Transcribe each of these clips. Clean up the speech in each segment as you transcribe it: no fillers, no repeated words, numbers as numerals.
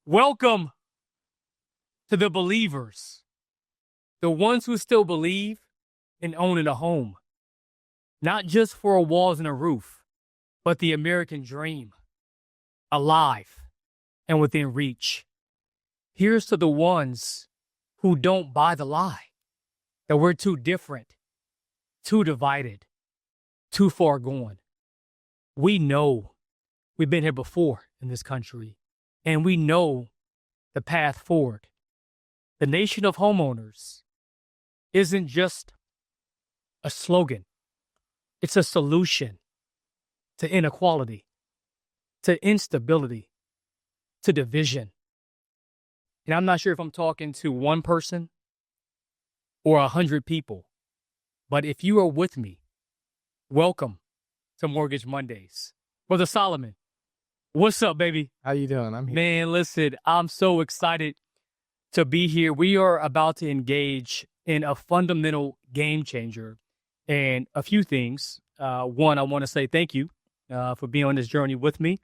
Welcome to the believers, the ones who still believe in owning a home, not just for walls and a roof, but the American dream, alive and within reach. Here's to the ones who don't buy the lie that we're too different, too divided, too far gone. We know we've been here before in this country, and we know the path forward. The nation of homeowners isn't just a slogan. It's a solution to inequality, to instability, to division. And I'm not sure if I'm talking to one person or 100 people, but if you are with me, welcome to Mortgage Mondays. Brother Solomon, what's up, baby? How you doing? I'm here. Man, listen, I'm so excited to be here. We are about to engage in a fundamental game changer and a few things. One, I want to say thank you for being on this journey with me.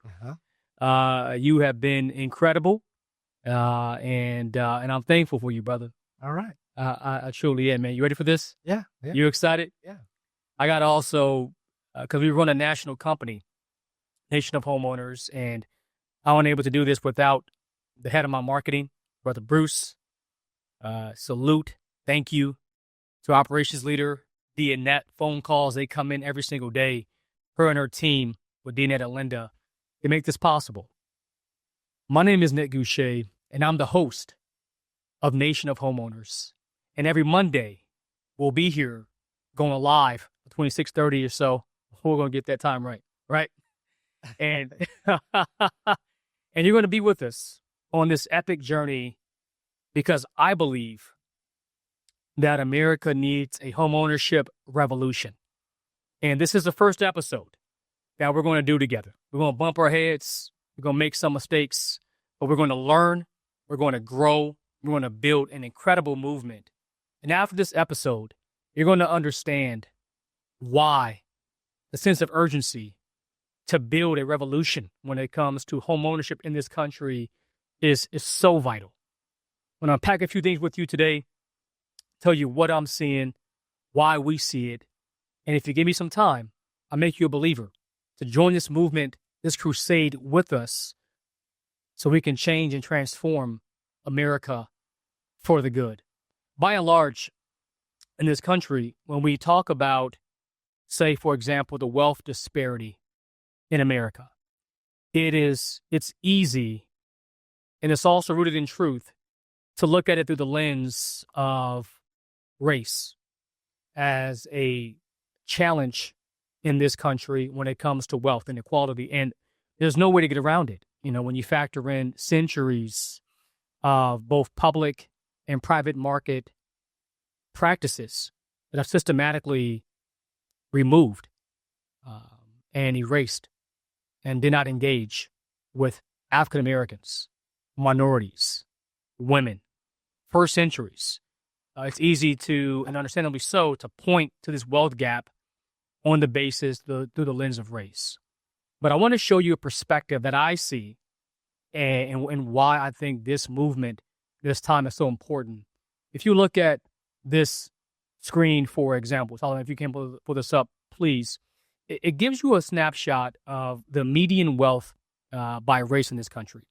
You have been incredible, and I'm thankful for you, brother. All right. I truly am, man. You ready for this? Yeah. You excited? Yeah. I got also, because we run a national company, Nation of Homeowners, and I wasn't able to do this without the head of my marketing, Brother Bruce. Salute. Thank you to operations leader, Annette. Phone calls, they come in every single day. Her and her team with Annette and Linda, they make this possible. My name is Gouché, and I'm the host of Nation of Homeowners. And every Monday, we'll be here going live between 6:30 or so. We're going to get that time right? And and you're going to be with us on this epic journey because I believe that America needs a homeownership revolution. And this is the first episode that we're going to do together. We're going to bump our heads. We're going to make some mistakes, but we're going to learn. We're going to grow. We're going to build an incredible movement. And after this episode, you're going to understand why the sense of urgency to build a revolution when it comes to homeownership in this country is so vital. I'm going to unpack a few things with you today, tell you what I'm seeing, why we see it, and if you give me some time, I'll make you a believer to join this movement, this crusade with us, so we can change and transform America for the good. By and large, in this country, when we talk about, say, for example, the wealth disparity in America, it's easy, and it's also rooted in truth, to look at it through the lens of race as a challenge in this country when it comes to wealth and equality. And there's no way to get around it. You know, when you factor in centuries of both public and private market practices that are systematically removed and erased and did not engage with African Americans, minorities, women, for centuries. It's easy to, and understandably so, to point to this wealth gap on the basis through the lens of race. But I want to show you a perspective that I see and why I think this movement, this time, is so important. If you look at this screen, for example, Solomon, if you can pull this up, please. It gives you a snapshot of the median wealth by race in this country.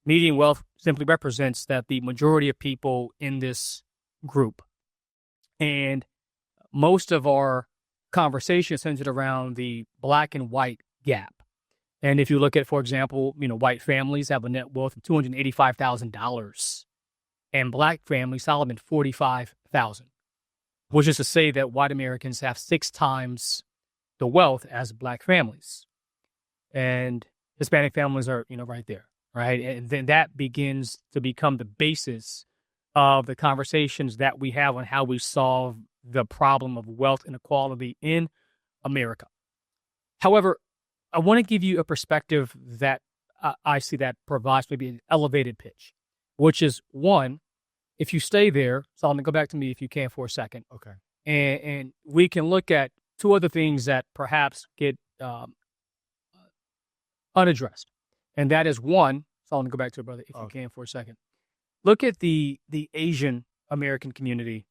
Median wealth simply represents that the majority of people in this group. And most of our conversation is centered around the black and white gap. And if you look at, for example, white families have a net wealth of $285,000, and black families, Solomon, $45,000, which is to say that white Americans have 6 times the wealth as black families, and Hispanic families are, right there, right? And then that begins to become the basis of the conversations that we have on how we solve the problem of wealth inequality in America. However, I want to give you a perspective that I see that provides maybe an elevated pitch, which is one, if you stay there, Solomon, go back to me if you can for a second. Okay. And we can look at 2 other things that perhaps get unaddressed. And that is, one, So I want to go back to it, brother, if you can for a second. Look at the Asian American community.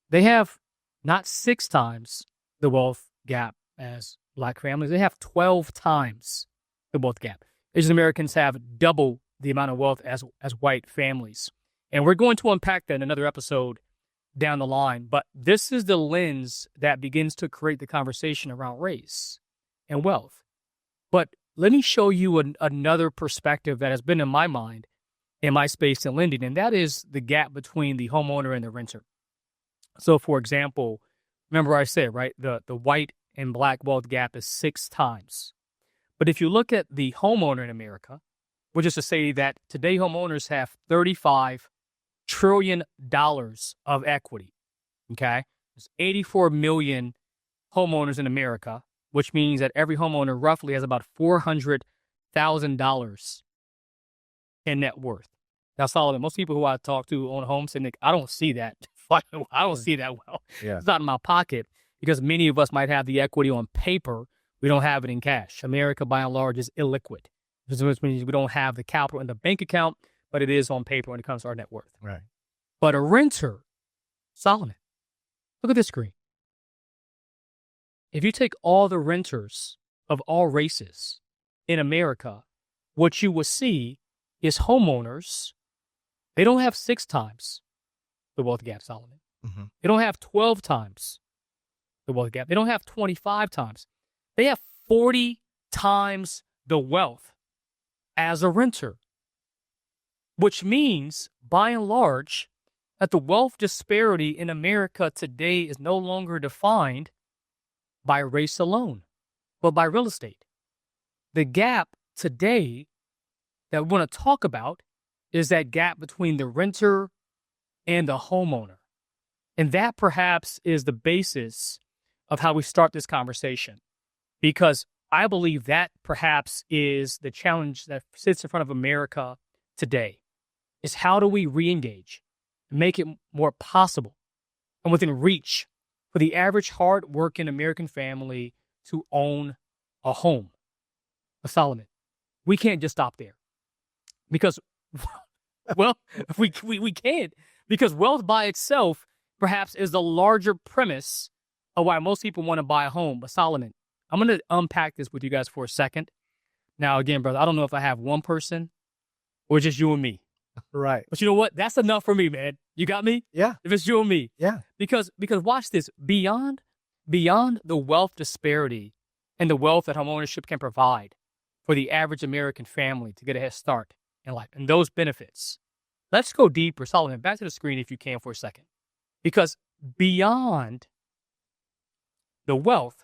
They have not 6 times the wealth gap as Black families. They have 12 times the wealth gap. Asian Americans have double the amount of wealth as white families. And we're going to unpack that in another episode down the line. But this is the lens that begins to create the conversation around race and wealth. But let me show you another perspective that has been in my mind in my space in lending, and that is the gap between the homeowner and the renter. So, for example, remember I said, right, the white and Black wealth gap is 6 times. But if you look at the homeowner in America, which is to say that today homeowners have $35 trillion of equity, okay? There's 84 million homeowners in America, which means that every homeowner roughly has about $400,000 in net worth. Now, Solomon, most people who I talk to own a home say, Nick, I don't see that. I don't see that well. Yeah. It's not in my pocket because many of us might have the equity on paper. We don't have it in cash. America, by and large, is illiquid. Which means we don't have the capital in the bank account, but it is on paper when it comes to our net worth. Right. But a renter, Solomon, look at this screen. If you take all the renters of all races in America, what you will see is homeowners, they don't have 6 times the wealth gap, Solomon. Mm-hmm. They don't have 12 times the wealth gap. They don't have 25 times. They have 40 times the wealth as a renter, which means, by and large, that the wealth disparity in America today is no longer defined by race alone, but by real estate. The gap today that we want to talk about is that gap between the renter and the homeowner. And that perhaps is the basis of how we start this conversation, because I believe that perhaps is the challenge that sits in front of America today, is how do we re-engage, make it more possible and within reach for the average hard-working American family to own a home. Solomon, we can't just stop there because, well, we can't, because wealth by itself perhaps is the larger premise of why most people want to buy a home. But Solomon, I'm going to unpack this with you guys for a second. Now, again, brother, I don't know if I have one person or just you and me. Right. But you know what? That's enough for me, man. You got me? Yeah. If it's you and me. Yeah. Because watch this. Beyond the wealth disparity and the wealth that homeownership can provide for the average American family to get a head start in life and those benefits, let's go deeper. Solomon, back to the screen if you can for a second. Because beyond the wealth,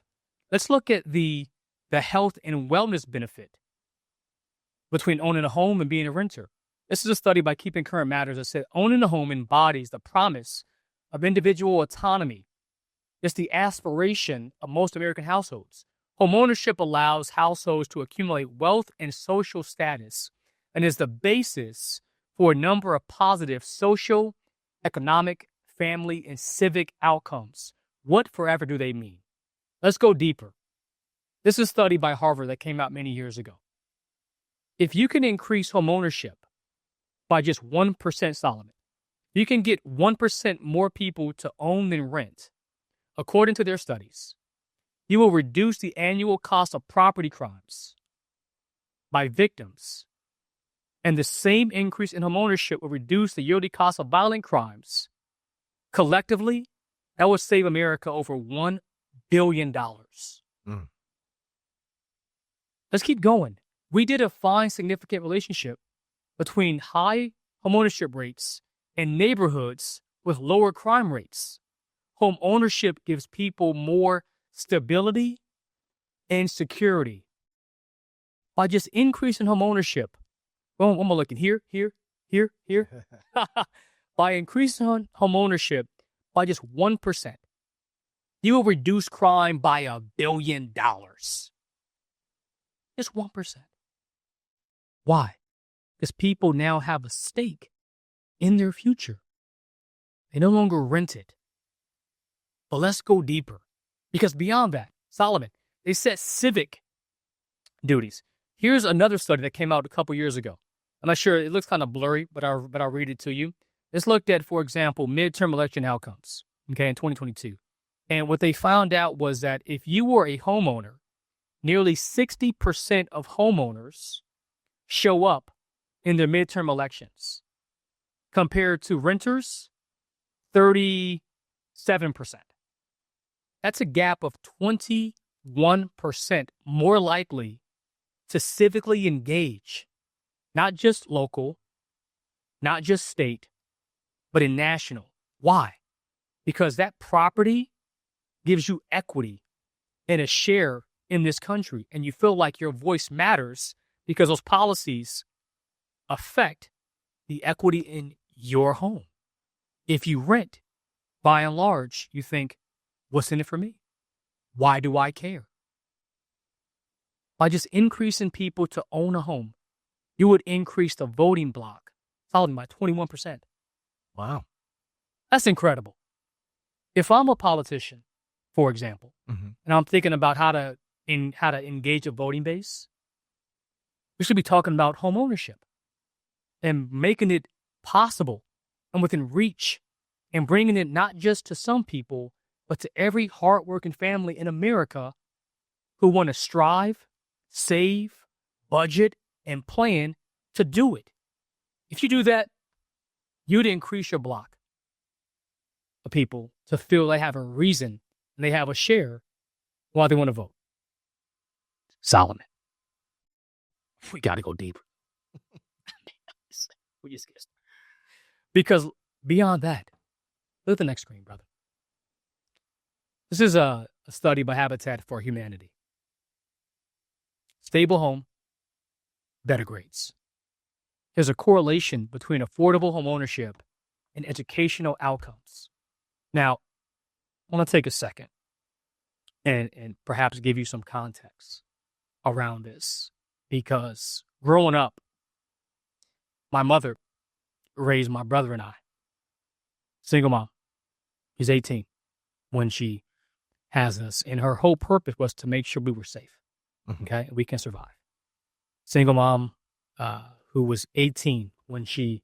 let's look at the health and wellness benefit between owning a home and being a renter. This is a study by Keeping Current Matters that said owning a home embodies the promise of individual autonomy. It's the aspiration of most American households. Homeownership allows households to accumulate wealth and social status and is the basis for a number of positive social, economic, family, and civic outcomes. What forever do they mean? Let's go deeper. This is a study by Harvard that came out many years ago. If you can increase homeownership by just 1%, Solomon, you can get 1% more people to own than rent. According to their studies, you will reduce the annual cost of property crimes by victims, and the same increase in homeownership will reduce the yearly cost of violent crimes. Collectively, that would save America over $1 billion. Let's keep going. We did find significant relationship between high homeownership rates and neighborhoods with lower crime rates. Home ownership gives people more stability and security. By just increasing home ownership, well, I'm looking here. By increasing home ownership by just 1%, you will reduce crime by $1 billion. Just 1%. Why? Because people now have a stake in their future. They no longer rent it. But let's go deeper. Because beyond that, Solomon, they set civic duties. Here's another study that came out a couple years ago. I'm not sure. It looks kind of blurry, but I'll read it to you. This looked at, for example, midterm election outcomes, okay, in 2022. And what they found out was that if you were a homeowner, nearly 60% of homeowners show up in their midterm elections, compared to renters, 37%. That's a gap of 21% more likely to civically engage, not just local, not just state, but in national. Why? Because that property gives you equity and a share in this country, and you feel like your voice matters because those policies affect the equity in your home. If you rent, by and large, you think, what's in it for me? Why do I care? By just increasing people to own a home, you would increase the voting bloc following by 21%. Wow. That's incredible. If I'm a politician, for example, and I'm thinking about how to engage a voting base, we should be talking about home ownership and making it possible and within reach and bringing it not just to some people, but to every hardworking family in America who want to strive, save, budget, and plan to do it. If you do that, you'd increase your block of people to feel they have a reason and they have a share why they want to vote. Solomon, we got to go deeper. We just get started. Because beyond that, look at the next screen, brother. This is a study by Habitat for Humanity. Stable home, better grades. There's a correlation between affordable home ownership and educational outcomes. Now, I want to take a second and perhaps give you some context around this, because growing up, my mother raised my brother and I. Single mom. She's 18 when she has us, and her whole purpose was to make sure we were safe. Okay, we can survive. Single mom who was 18 when she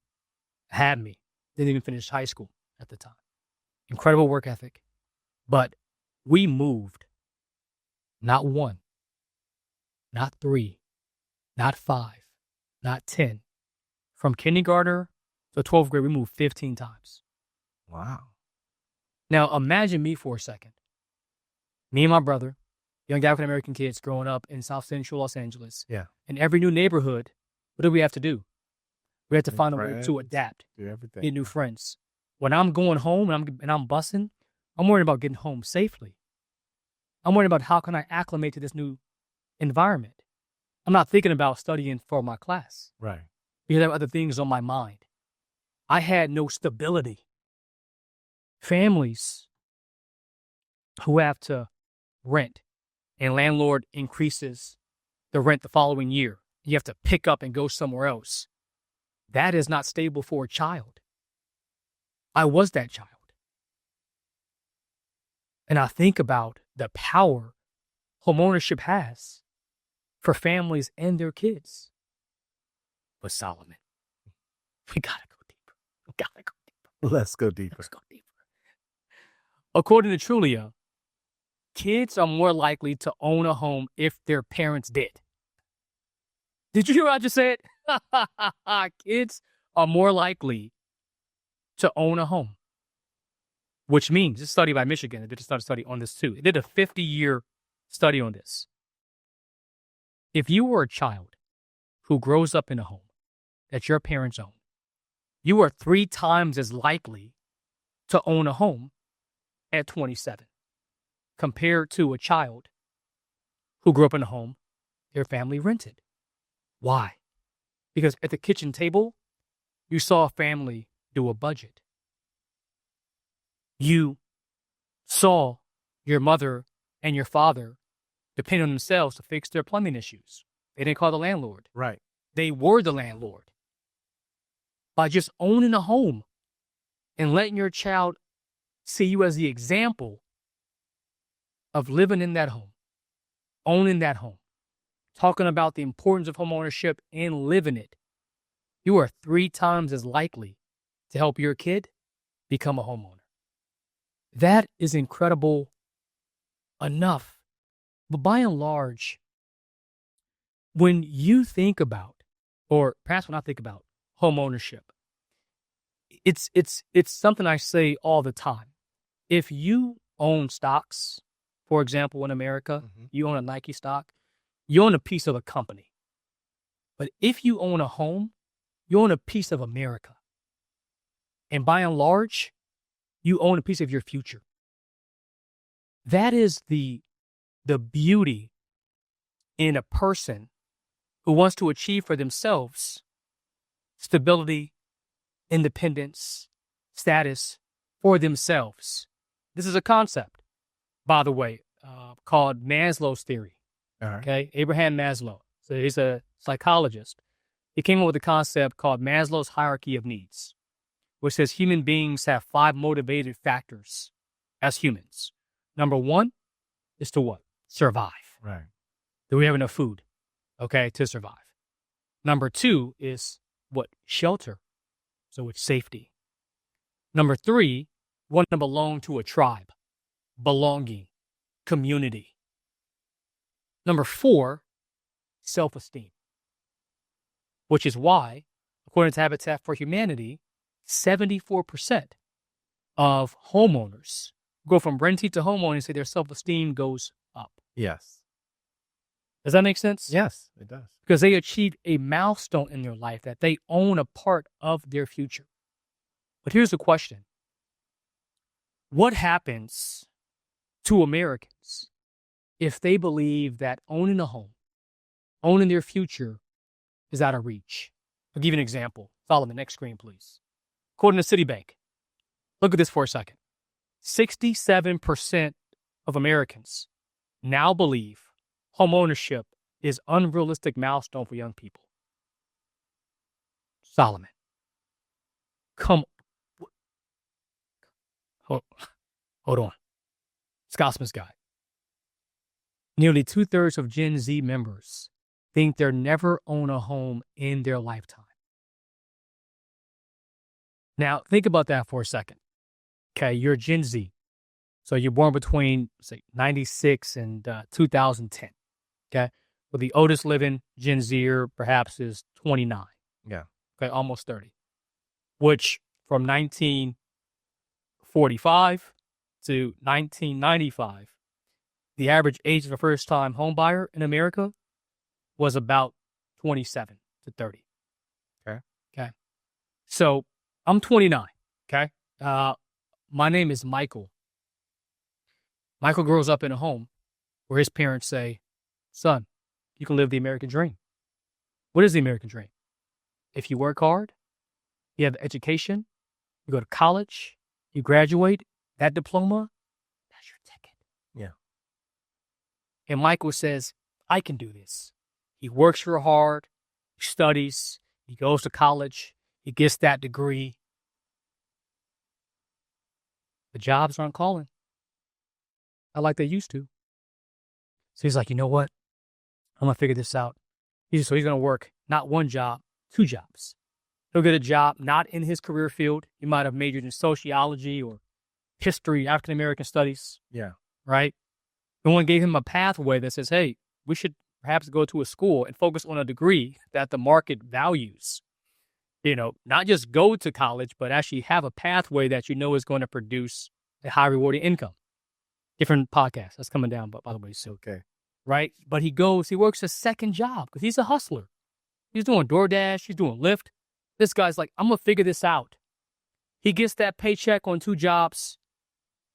had me, didn't even finish high school at the time. Incredible work ethic. But we moved not one, not three, not five, not 10. From kindergartner to 12th grade, we moved 15 times. Wow. Now, imagine me for a second. Me and my brother, young African-American kids growing up in South Central Los Angeles. Yeah. In every new neighborhood, what do we have to do? We have to find a way to adapt, do everything, get new friends. When I'm going home and I'm bussing, I'm worried about getting home safely. I'm worried about how can I acclimate to this new environment. I'm not thinking about studying for my class. Right. Because I have other things on my mind. I had no stability. Families who have to rent and landlord increases the rent the following year. You have to pick up and go somewhere else. That is not stable for a child. I was that child. And I think about the power homeownership has for families and their kids. But Solomon, we gotta go deeper. We gotta go deeper. Let's go deeper. Let's go deeper. According to Trulia, kids are more likely to own a home if their parents did. Did you hear what I just said? Kids are more likely to own a home, which means this study by Michigan, they did a study on this too. It did a 50-year study on this. If you were a child who grows up in a home that your parents own, you are 3 times as likely to own a home at 27 compared to a child who grew up in a home their family rented. Why? Because at the kitchen table, you saw a family do a budget. You saw your mother and your father depend on themselves to fix their plumbing issues. They didn't call the landlord. Right. They were the landlord. By just owning a home and letting your child see you as the example of living in that home, owning that home, talking about the importance of home ownership and living it, you are 3 times as likely to help your kid become a homeowner. That is incredible enough. But by and large, when you think about, or perhaps when I think about home ownership, it's something I say all the time. If you own stocks, for example, in America, you own a Nike stock, you own a piece of a company. But if you own a home, you own a piece of America. And by and large, you own a piece of your future. That is the beauty in a person who wants to achieve for themselves stability, independence, status for themselves. This is a concept, by the way, called Maslow's theory. All right. Okay, Abraham Maslow. So he's a psychologist. He came up with a concept called Maslow's hierarchy of needs, which says human beings have 5 motivated factors as humans. Number 1 is to what? Survive. Right. Do we have enough food? Okay, to survive. Number 2 is what? Shelter. So it's safety. Number 3, want to belong to a tribe, belonging, community. Number 4, self-esteem, which is why, according to Habitat for Humanity, 74% of homeowners go from renting to homeowning and say their self-esteem goes up. Yes. Does that make sense? Yes, it does. Because they achieved a milestone in their life that they own a part of their future. But here's the question. What happens to Americans if they believe that owning a home, owning their future is out of reach? I'll give you an example. Follow me. Next screen, please. According to Citibank, look at this for a second. 67% of Americans now believe home ownership is unrealistic milestone for young people. Solomon, come. Hold on. Scotsman's Guide. Nearly 2/3 of Gen Z members think they'll never own a home in their lifetime. Now, think about that for a second. Okay, you're Gen Z. So you're born between, say, 96 and 2010. Okay, well, the oldest living Gen Zer perhaps is 29. Yeah. Okay, almost 30. Which from 1945 to 1995, the average age of a first-time home buyer in America was about 27 to 30. Okay. So I'm 29. Okay. My name is Michael. Michael grows up in a home where his parents say, son, you can live the American dream. What is the American dream? If you work hard, you have education, you go to college, you graduate, that diploma, that's your ticket. Yeah. And Michael says, I can do this. He works real hard, he studies, he goes to college, he gets that degree. The jobs aren't calling like they used to. So he's like, you know what? I'm going to figure this out. So he's going to work not 1 job, 2 jobs. He'll get a job not in his career field. He might have majored in sociology or history, African-American studies. Yeah. Right? No one gave him a pathway that says, hey, we should perhaps go to a school and focus on a degree that the market values. You know, not just go to college, but actually have a pathway that you know is going to produce a high rewarding income. Different podcast that's coming down, but by the way, so Okay. right. But he works a second job because he's a hustler. He's doing DoorDash, he's doing Lyft. This guy's like, I'm gonna figure this out. He gets that paycheck on 2 jobs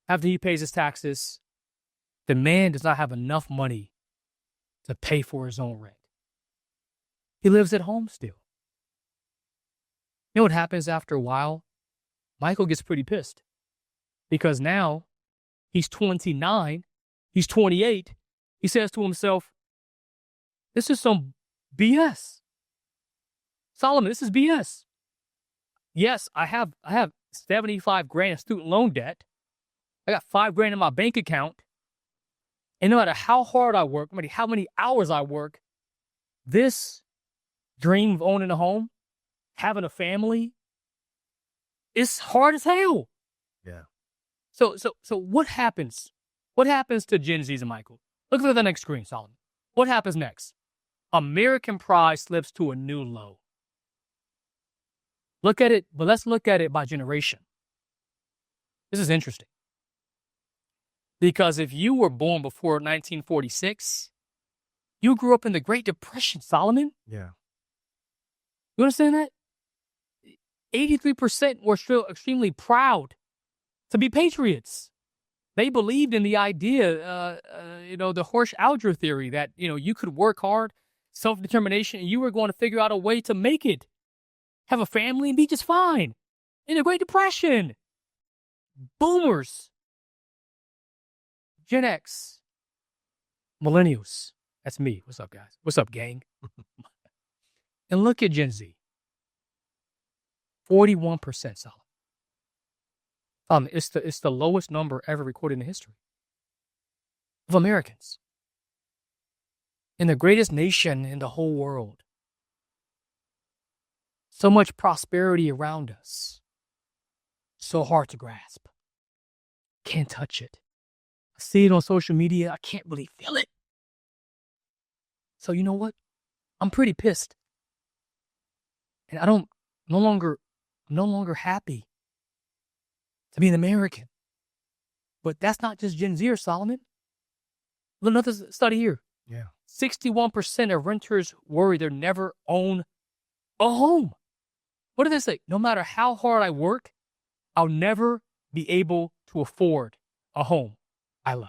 after he pays his taxes. The man does not have enough money to pay for his own rent. He lives at home still. You know what happens after a while? Michael gets pretty pissed because now he's 29, he's 28. He says to himself, this is some BS. Solomon, this is BS. Yes, I have 75 grand in student loan debt. I got $5 grand in my bank account. And no matter how hard I work, no matter how many hours I work, this dream of owning a home having a family, it's hard as hell. Yeah. So what happens? What happens to Gen Z's and Michael? Look at the next screen, Solomon. What happens next? American pride slips to a new low. Look at it, but let's look at it by generation. This is interesting. Because if you were born before 1946, you grew up in the Great Depression, Solomon. Yeah. You understand that? 83% were still extremely proud to be patriots. They believed in the idea, the Horsch-Alger theory that, you could work hard, self-determination, and you were going to figure out a way to make it. Have a family and be just fine. In the Great Depression. Boomers. Gen X. Millennials. That's me. What's up, guys? What's up, gang? And look at Gen Z. 41% solid. It's the lowest number ever recorded in history of Americans in the greatest nation in the whole world. So much prosperity around us. So hard to grasp. Can't touch it. I see it on social media. I can't really feel it. So you know what? I'm pretty pissed. And I'm no longer happy to be an American. But that's not just Gen Z or Solomon. Look at another study here. Yeah. 61% of renters worry they'll never own a home. What do they say? No matter how hard I work, I'll never be able to afford a home I love.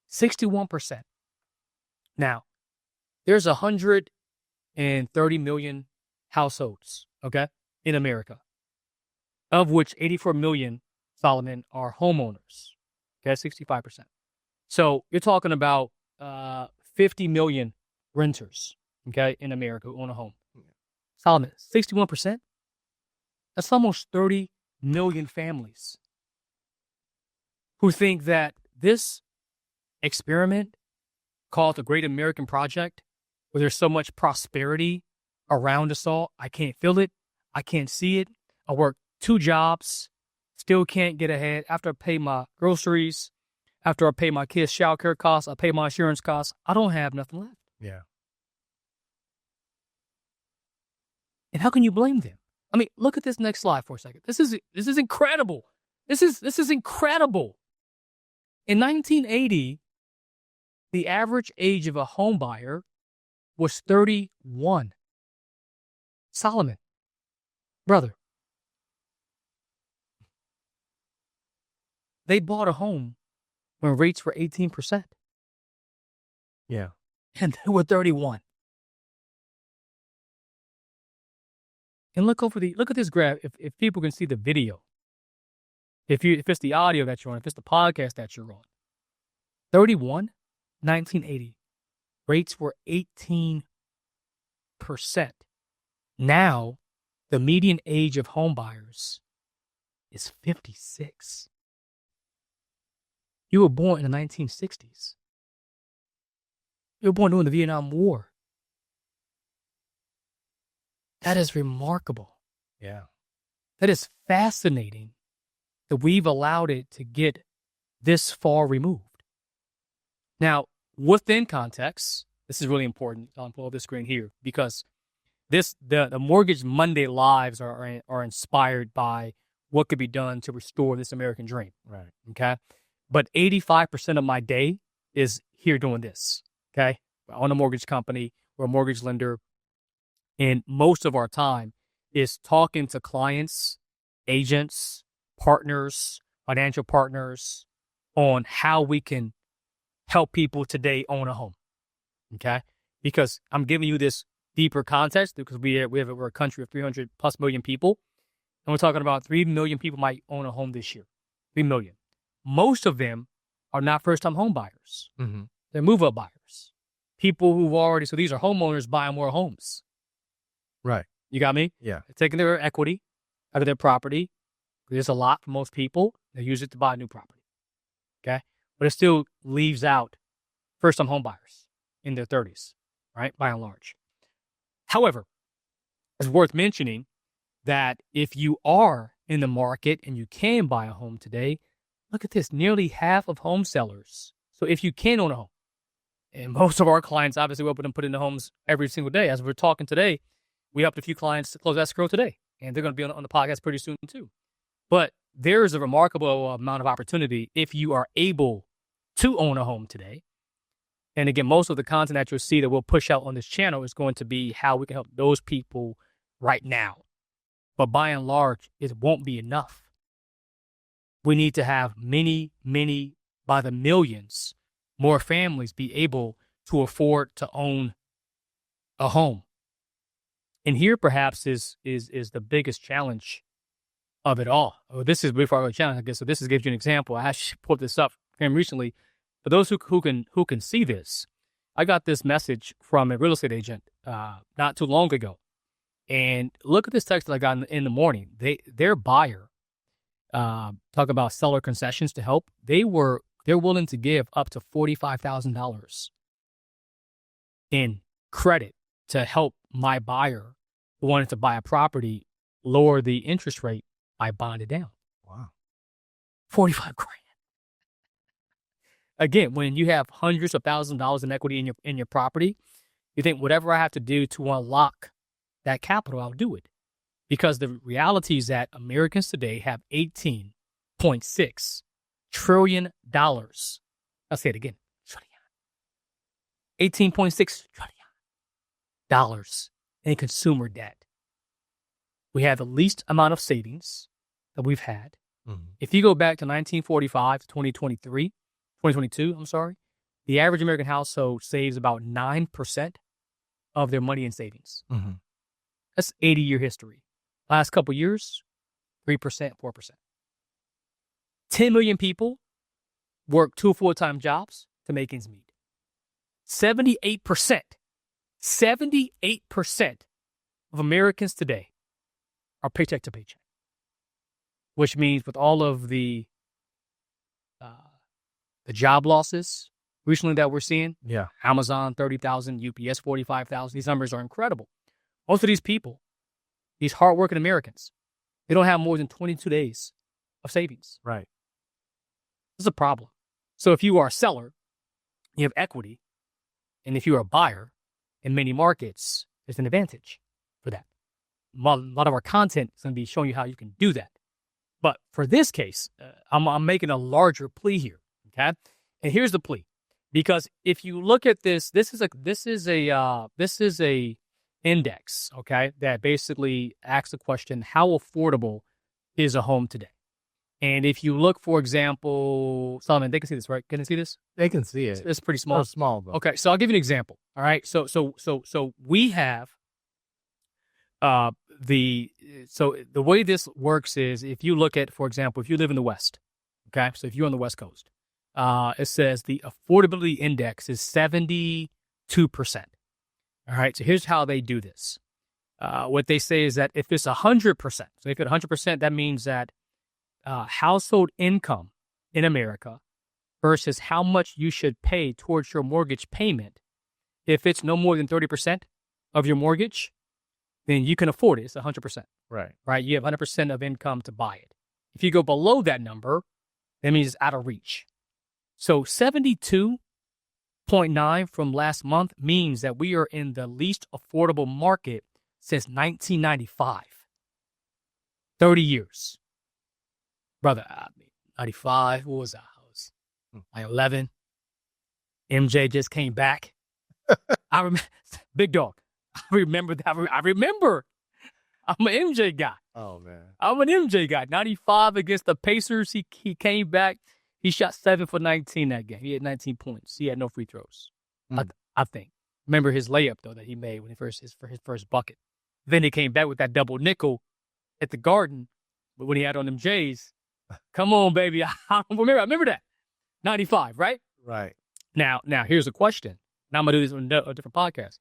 61%. Now, there's 130 million households, okay, in America, of which 84 million, Solomon, are homeowners, okay, 65%. So you're talking about 50 million renters, okay, in America who own a home. Solomon, 61%? That's almost 30 million families who think that this experiment called the Great American Project, where there's so much prosperity around us all, I can't feel it, I can't see it, I work 2 jobs, still can't get ahead, after I pay my groceries, after I pay my kids' childcare costs, I pay my insurance costs, I don't have nothing left. Yeah. And how can you blame them? I mean, look at this next slide for a second. This is incredible. This is incredible. In 1980, the average age of a home buyer was 31. Solomon, brother, they bought a home when rates were 18%. Yeah. And they were 31. And look at this graph. If people can see the video, if it's the audio that you're on, if it's the podcast that you're on, 31, 1980, rates were 18%. Now, the median age of home buyers is 56. You were born in the 1960s. You were born during the Vietnam War. That is remarkable. Yeah. That is fascinating that we've allowed it to get this far removed. Now, within context, this is really important. I'll pull up this screen here because the Mortgage Monday lives are inspired by what could be done to restore this American dream. Right. Okay. But 85% of my day is here doing this. Okay. I own a mortgage company. We're a mortgage lender. And most of our time is talking to clients, agents, partners, financial partners on how we can help people today own a home. Okay. Because I'm giving you this deeper context because we're a country of 300 plus million people. And we're talking about 3 million people might own a home this year. 3 million. Most of them are not first-time home buyers. Mm-hmm. They're move-up buyers. People so these are homeowners buying more homes. Right. You got me? Yeah. They're taking their equity out of their property. There's a lot for most people. They use it to buy a new property. Okay? But it still leaves out first-time home buyers in their 30s, right? By and large. However, it's worth mentioning that if you are in the market and you can buy a home today, look at this, nearly half of home sellers. So if you can own a home, and most of our clients, obviously, we open and put in the homes every single day. As we're talking today, we helped a few clients to close escrow today, and they're going to be on the podcast pretty soon too. But there is a remarkable amount of opportunity if you are able to own a home today. And again, most of the content that you'll see that we'll push out on this channel is going to be how we can help those people right now. But by and large, it won't be enough. We need to have many, by the millions, more families be able to afford to own a home. And here perhaps is the biggest challenge of it all. Oh, this is before I go to challenge, I guess. So this gives you an example. I actually pulled this up from recently. For those who can see this, I got this message from a real estate agent not too long ago. And look at this text that I got in the morning. Their buyer, talk about seller concessions to help. They're willing to give up to $45,000 in credit to help my buyer who wanted to buy a property lower the interest rate by bond it down. Wow. 45 grand. Again, when you have hundreds of thousands of dollars in equity in your property, you think whatever I have to do to unlock that capital, I'll do it. Because the reality is that Americans today have $18.6 trillion. I'll say it again. $18.6 trillion in consumer debt. We have the least amount of savings that we've had. Mm-hmm. If you go back to 1945 to 2022, the average American household saves about 9% of their money in savings. Mm-hmm. That's 80-year history. Last couple years, 3%, 4%. 10 million people work 2 full-time jobs to make ends meet. 78% of Americans today are paycheck to paycheck, which means with all of the job losses recently that we're seeing, Amazon 30,000, UPS 45,000, these numbers are incredible. Most of these people, these hardworking Americans, they don't have more than 22 days of savings. Right. This is a problem. So if you are a seller, you have equity, and if you're a buyer in many markets, there's an advantage for that. A lot of our content is going to be showing you how you can do that. But for this case, I'm making a larger plea here. Okay, and here's the plea, because if you look at this is a index, okay, that basically asks the question: how affordable is a home today? And if you look, for example, Solomon, they can see this, right? Can they see this? They can see it. It's pretty small. It's small, though. Okay, so I'll give you an example. All right, so we have the way this works is if you look at, for example, if you live in the West, okay, so if you're on the West Coast. It says the affordability index is 72%. All right. So here's how they do this. What they say is that if it's 100%, so if it's 100%, that means that household income in America versus how much you should pay towards your mortgage payment. If it's no more than 30% of your mortgage, then you can afford it. It's 100%. Right. Right. You have 100% of income to buy it. If you go below that number, that means it's out of reach. So 72.9 from last month means that we are in the least affordable market since 1995. 30 years. Brother, 95, what was that? I was like 11. MJ just came back. I remember, big dog. I remember that. I remember. I'm an MJ guy. Oh, man. I'm an MJ guy. 95 against the Pacers. He came back. He shot 7 for 19 that game. He had 19 points. He had no free throws. I think. Remember his layup though that he made when his first bucket. Then he came back with that double nickel at the Garden, but when he had on them J's, come on, baby. I remember that. 95, right? Right. Now here's a question. Now I'm gonna do this on a different podcast.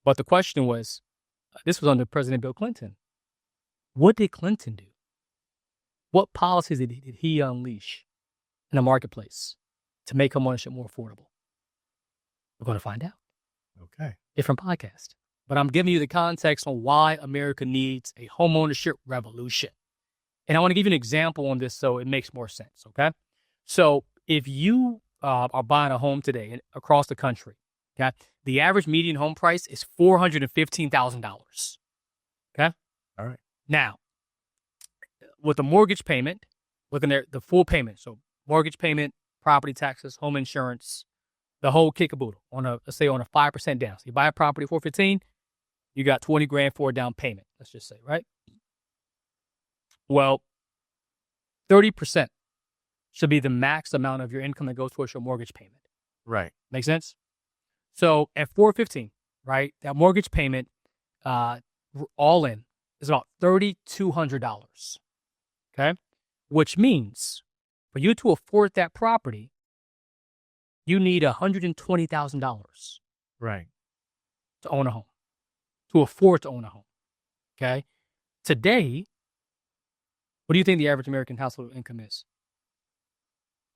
But the question was, this was under President Bill Clinton. What did Clinton do? What policies did he unleash in the marketplace to make homeownership more affordable? We're going to find out. Okay. Different podcast. but I'm giving you the context on why America needs a homeownership revolution. And I want to give you an example on this so it makes more sense, okay? So if you are buying a home today across the country, okay, the average median home price is $415,000, okay? All right. Now, with the mortgage payment, looking at the full payment, so mortgage payment, property taxes, home insurance, the whole kickaboodle let's say on a 5% down. So you buy a property 415, you got 20 grand for a down payment, let's just say, right? Well, 30% should be the max amount of your income that goes towards your mortgage payment. Right. Make sense? So at 415, right, that mortgage payment, all in, is about $3,200. Okay? Which means for you to afford that property, you need $120,000 Right. to own a home, to afford to own a home. Okay? Today, what do you think the average American household income is?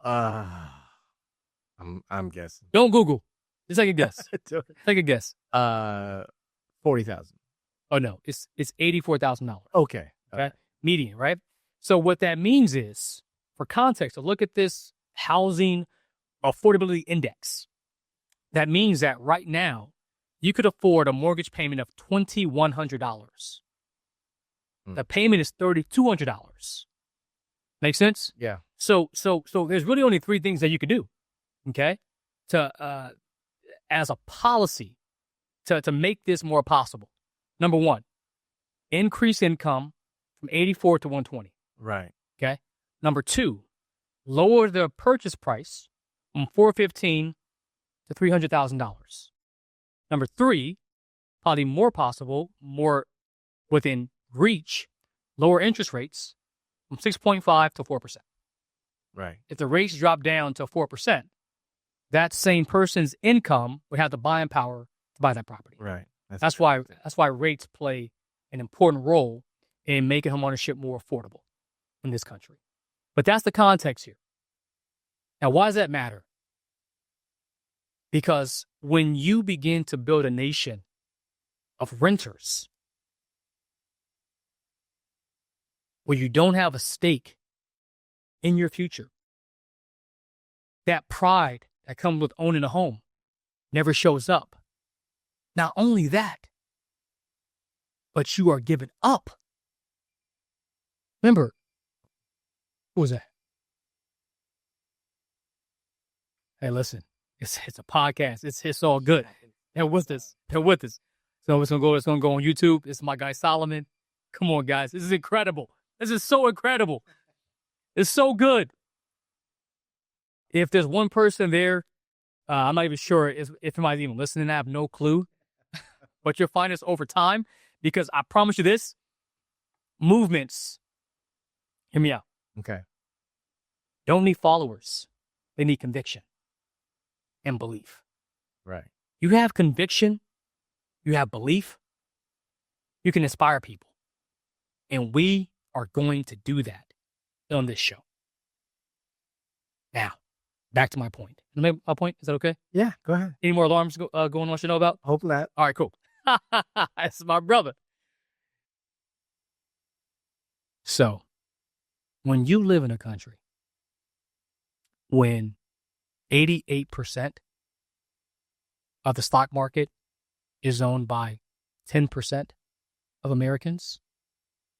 I'm guessing. Don't Google. Just take a guess. Take a guess. 40,000. Oh no, it's $84,000. Okay. Okay. Median, right? So what that means is, for context, to look at this housing affordability index. That means that right now, you could afford a mortgage payment of $2,100. The payment is $3,200. Make sense? Yeah. So there's really only three things that you could do, okay, to as a policy to make this more possible. Number one, increase income from 84 to 120. Right. Okay. Number two, lower the purchase price from $415,000 to $300,000. Number three, probably more possible, more within reach, lower interest rates from 6.5 to 4%. Right. If the rates drop down to 4%, that same person's income would have the buying power to buy that property. Right. That's why rates play an important role in making homeownership more affordable in this country. But that's the context here. Now, why does that matter? Because when you begin to build a nation of renters where you don't have a stake in your future, that pride that comes with owning a home never shows up. Not only that, but you are giving up. Remember, who was that? Hey, listen, it's a podcast. It's all good. They're with us. So it's gonna go on YouTube. This is my guy Solomon. Come on, guys. This is incredible. This is so incredible. It's so good. If there's one person there, I'm not even sure if anybody's even listening. I have no clue. But you'll find this over time, because I promise you this, movements, hear me out, Okay. don't need followers. They need conviction and belief. Right. You have conviction, you have belief, you can inspire people. And we are going to do that on this show. Now, back to my point. Can I make my point? Is that okay? Yeah, go ahead. Any more alarms going on I should know about? Hope not. All right, cool. That's my brother. So, when you live in a country when 88% of the stock market is owned by 10% of Americans,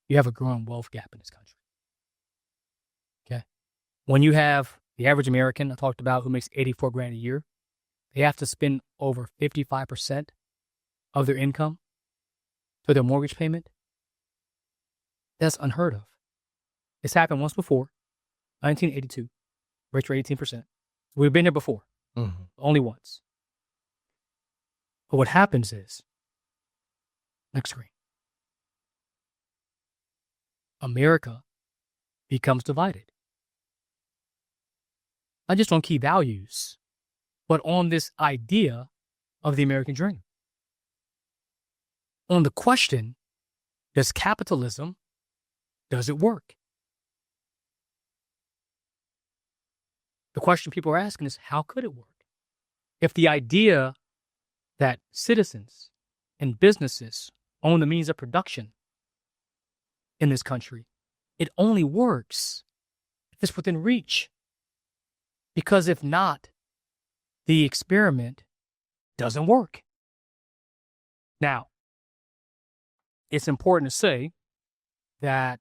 you have a growing wealth gap in this country. Okay? When you have the average American I talked about who makes 84 grand a year, they have to spend over 55% of their income to their mortgage payment. That's unheard of. It's happened once before, 1982. Rates were 18%. We've been there before, only once. But what happens is, next screen, America becomes divided. Not just on key values, but on this idea of the American dream. On the question, does capitalism, does it work? The question people are asking is, how could it work? If the idea that citizens and businesses own the means of production in this country, it only works if it's within reach. Because if not, the experiment doesn't work. Now, it's important to say that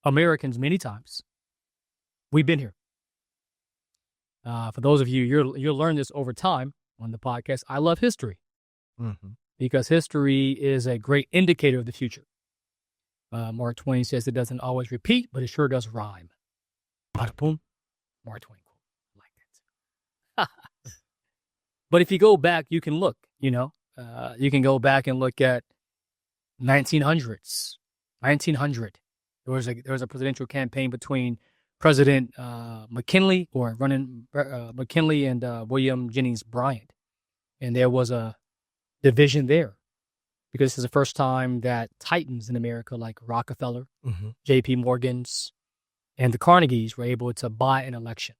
Americans, many times, we've been here. For those of you, you'll learn this over time on the podcast. I love history because history is a great indicator of the future. Mark Twain says it doesn't always repeat, but it sure does rhyme. Bada boom. Mark Twain quote. I like that. But if you go back, you can look, you can go back and look at 1900s. 1900. There was a presidential campaign between President McKinley McKinley and William Jennings Bryan. And there was a division there because this is the first time that titans in America like Rockefeller, J.P. Morgan's, and the Carnegies were able to buy an election.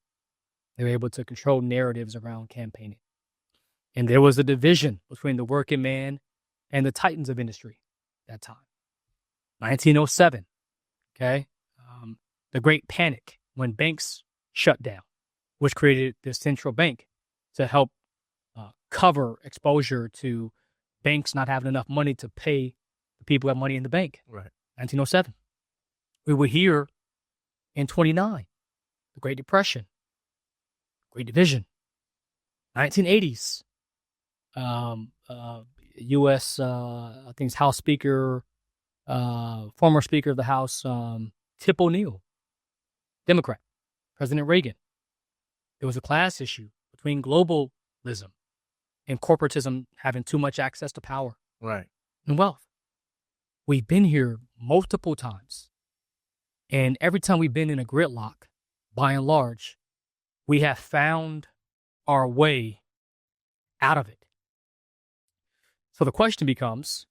They were able to control narratives around campaigning. And there was a division between the working man and the titans of industry at that time. 1907, okay? The Great Panic, when banks shut down, which created the central bank to help cover exposure to banks not having enough money to pay the people who have money in the bank. Right. 1907. We were here in 29, the Great Depression, Great Division. 1980s, U.S., I think it's House Speaker, former Speaker of the House, Tip O'Neill, Democrat, President Reagan. There was a class issue between globalism and corporatism having too much access to power and wealth. We've been here multiple times. And every time we've been in a gridlock, by and large, we have found our way out of it. So the question becomes,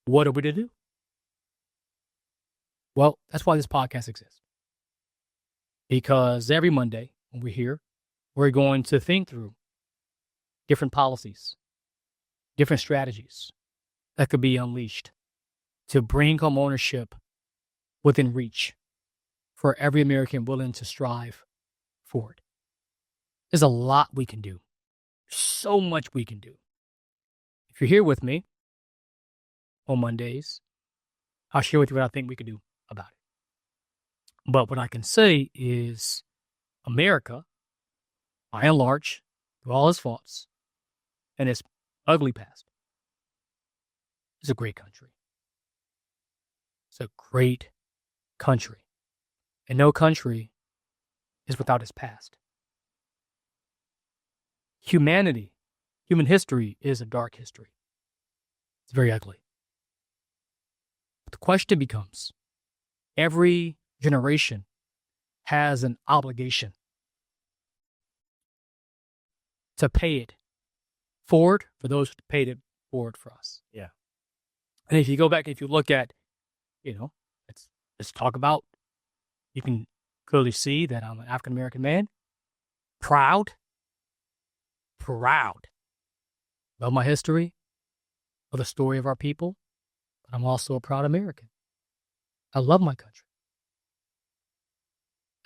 what are we to do? Well, that's why this podcast exists. Because every Monday when we're here, we're going to think through different policies, different strategies that could be unleashed to bring home ownership within reach for every American willing to strive for it. There's a lot we can do. So much we can do. If you're here with me on Mondays, I'll share with you what I think we could do about it. But what I can say is America, by and large, through all its faults and its ugly past, is a great country. It's a great country. And no country is without its past. Human history is a dark history. It's very ugly. But the question becomes, every generation has an obligation to pay it forward for those who paid it forward for us. Yeah. And if you go back, if you look at, let's talk about, you can clearly see that I'm an African-American man, proud of my history, of the story of our people, but I'm also a proud American. I love my country.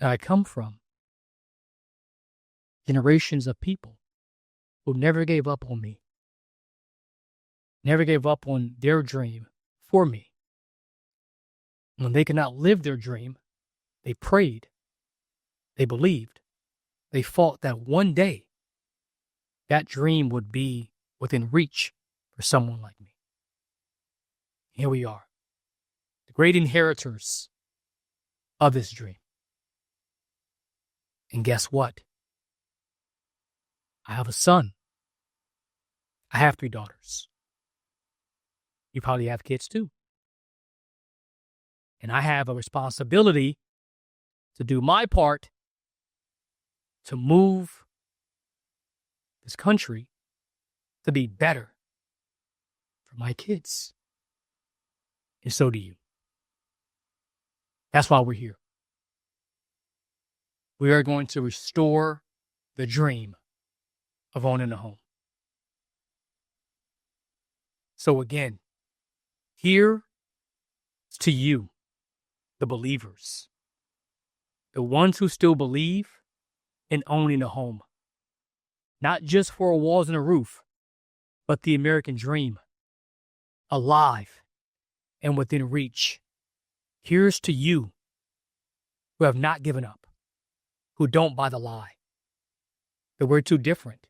And I come from generations of people who never gave up on me, never gave up on their dream for me. When they could not live their dream, they prayed, they believed, they fought that one day that dream would be within reach for someone like me. Here we are, the great inheritors of this dream. And guess what? I have a son. I have 3 daughters. You probably have kids too. And I have a responsibility to do my part to move this country to be better for my kids. And so do you. That's why we're here. We are going to restore the dream of owning a home. So again, here to you, the believers, the ones who still believe in owning a home, not just for walls and a roof, but the American dream, alive and within reach. Here's to you who have not given up, who don't buy the lie that we're too different,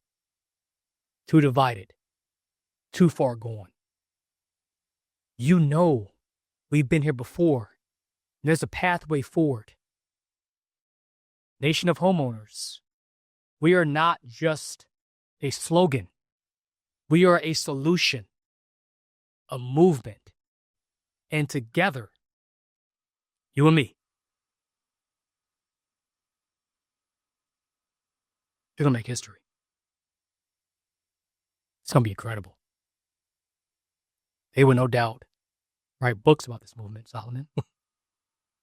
too divided, too far gone. You know we've been here before. And there's a pathway forward. Nation of Homeowners, we are not just a slogan. We are a solution, a movement. And together, you and me, you're going to make history. It's going to be incredible. They will no doubt write books about this movement, Solomon.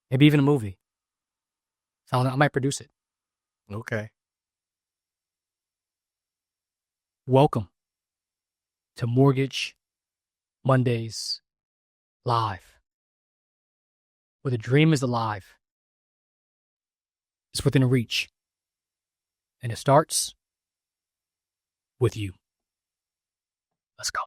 Maybe even a movie. Solomon, I might produce it. Okay. Welcome to Mortgage Mondays Live, where the dream is alive. It's within reach. And it starts with you. Let's go.